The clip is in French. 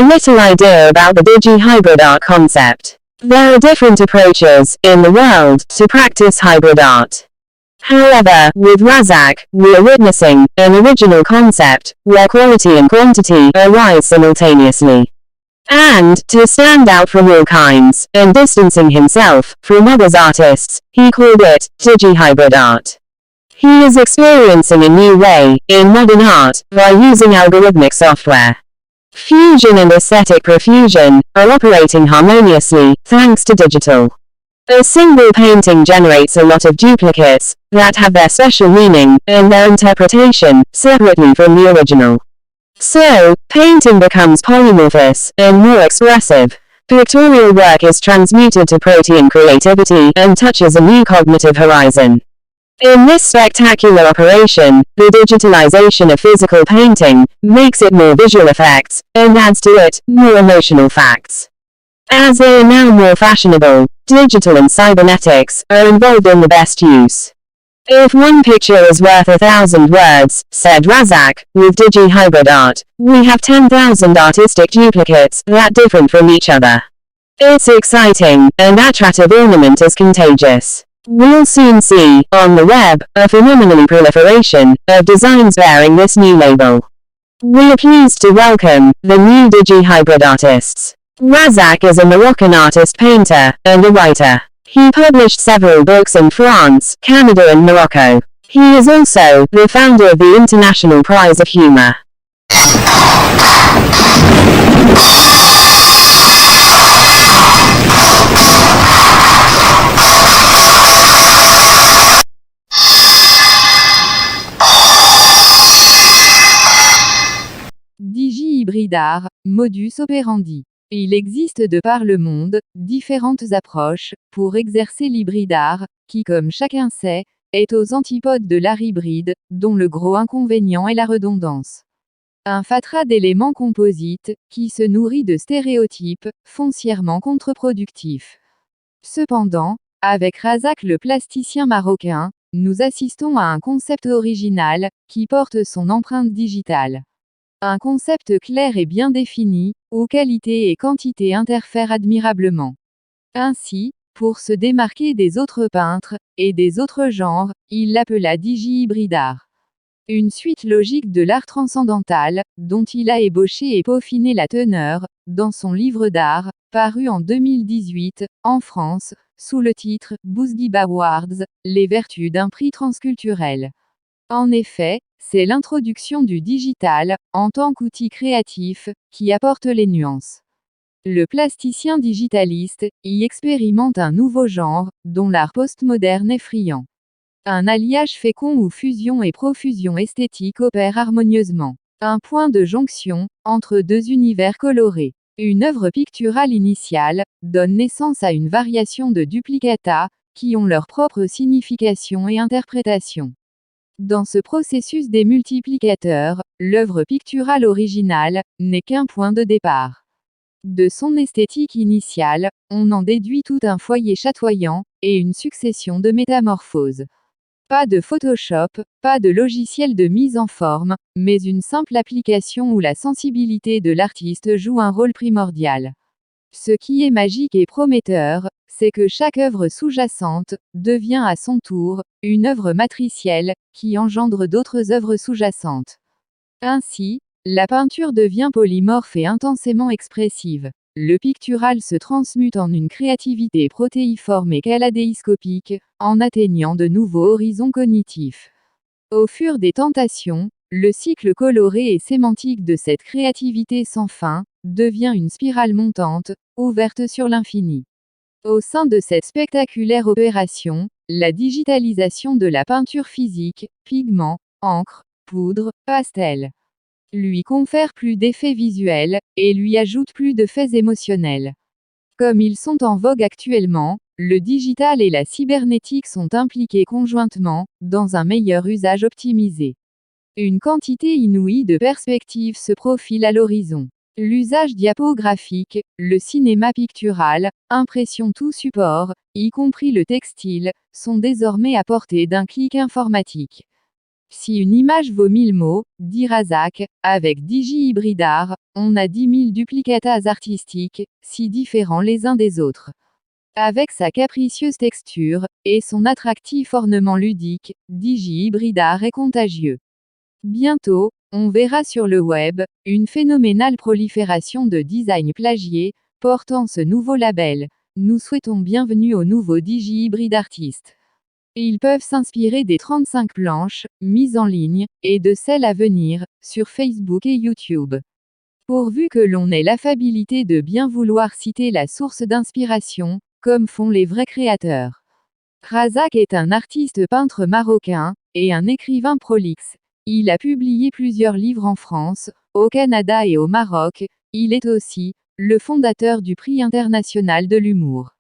little idea about the digi-hybrid art concept. There are different approaches, in the world, to practice hybrid art. However, with Razak, we are witnessing an original concept, where quality and quantity arise simultaneously. And, to stand out from all kinds, and distancing himself from others artists, he called it digi-hybrid art. He is experiencing a new way in modern art by using algorithmic software. Fusion and aesthetic profusion are operating harmoniously thanks to digital. A single painting generates a lot of duplicates that have their special meaning and their interpretation separately from the original. So, painting becomes polymorphous and more expressive. Pictorial work is transmuted to protean creativity and touches a new cognitive horizon. In this spectacular operation, the digitalization of physical painting makes it more visual effects and adds to it more emotional facts. As they are now more fashionable, digital and cybernetics are involved in the best use. If one picture is worth 1,000 words, said Razak, with digi-hybrid art, we have 10,000 artistic duplicates that differ from each other. It's exciting, and attractive ornament is contagious. We'll soon see, on the web, a phenomenal proliferation of designs bearing this new label. We are pleased to welcome the new digi-hybrid artists. Razak is a Moroccan artist, painter, and a writer. He published several books in France, Canada and Morocco. He is also the founder of the International Prize of Humor. Digi-hybrid art, modus operandi. Il existe de par le monde, différentes approches, pour exercer l'hybride art, qui comme chacun sait, est aux antipodes de l'art hybride, dont le gros inconvénient est la redondance. Un fatras d'éléments composites, qui se nourrit de stéréotypes, foncièrement contre-productifs. Cependant, avec Razak le plasticien marocain, nous assistons à un concept original, qui porte son empreinte digitale. Un concept clair et bien défini, où qualité et quantité interfèrent admirablement. Ainsi, pour se démarquer des autres peintres, et des autres genres, il l'appela digi-hybrid art. Une suite logique de l'art transcendantal, dont il a ébauché et peaufiné la teneur, dans son livre d'art, paru en 2018, en France, sous le titre « Bousguib Awards, les vertus d'un prix transculturel ». En effet, c'est l'introduction du digital, en tant qu'outil créatif, qui apporte les nuances. Le plasticien digitaliste y expérimente un nouveau genre, dont l'art postmoderne est friand. Un alliage fécond où fusion et profusion esthétique opèrent harmonieusement. Un point de jonction, entre deux univers colorés. Une œuvre picturale initiale, donne naissance à une variation de duplicata, qui ont leur propre signification et interprétation. Dans ce processus des multiplicateurs, l'œuvre picturale originale n'est qu'un point de départ. De son esthétique initiale, on en déduit tout un foyer chatoyant, et une succession de métamorphoses. Pas de Photoshop, pas de logiciel de mise en forme, mais une simple application où la sensibilité de l'artiste joue un rôle primordial. Ce qui est magique et prometteur, c'est que chaque œuvre sous-jacente devient à son tour une œuvre matricielle, qui engendre d'autres œuvres sous-jacentes. Ainsi, la peinture devient polymorphe et intensément expressive. Le pictural se transmute en une créativité protéiforme et kaléidoscopique, en atteignant de nouveaux horizons cognitifs. Au fur des tentations, le cycle coloré et sémantique de cette créativité sans fin devient une spirale montante, ouverte sur l'infini. Au sein de cette spectaculaire opération, la digitalisation de la peinture physique, pigments, encre, poudre, pastel, lui confère plus d'effets visuels, et lui ajoute plus de faits émotionnels. Comme ils sont en vogue actuellement, le digital et la cybernétique sont impliqués conjointement, dans un meilleur usage optimisé. Une quantité inouïe de perspectives se profile à l'horizon. L'usage diapographique, le cinéma pictural, impression tout support, y compris le textile, sont désormais à portée d'un clic informatique. Si une image vaut 1000 mots, dit Razak, avec DigiHybridArt, on a 10 000 duplicatas artistiques, si différents les uns des autres. Avec sa capricieuse texture, et son attractif ornement ludique, DigiHybridArt est contagieux. Bientôt, on verra sur le web, une phénoménale prolifération de designs plagiés, portant ce nouveau label. Nous souhaitons bienvenue aux nouveaux DigiHybridArtistes. Ils peuvent s'inspirer des 35 planches, mises en ligne, et de celles à venir, sur Facebook et YouTube. Pourvu que l'on ait l'affabilité de bien vouloir citer la source d'inspiration, comme font les vrais créateurs. Razak est un artiste peintre marocain, et un écrivain prolixe. Il a publié plusieurs livres en France, au Canada et au Maroc. Il est aussi le fondateur du Prix international de l'humour.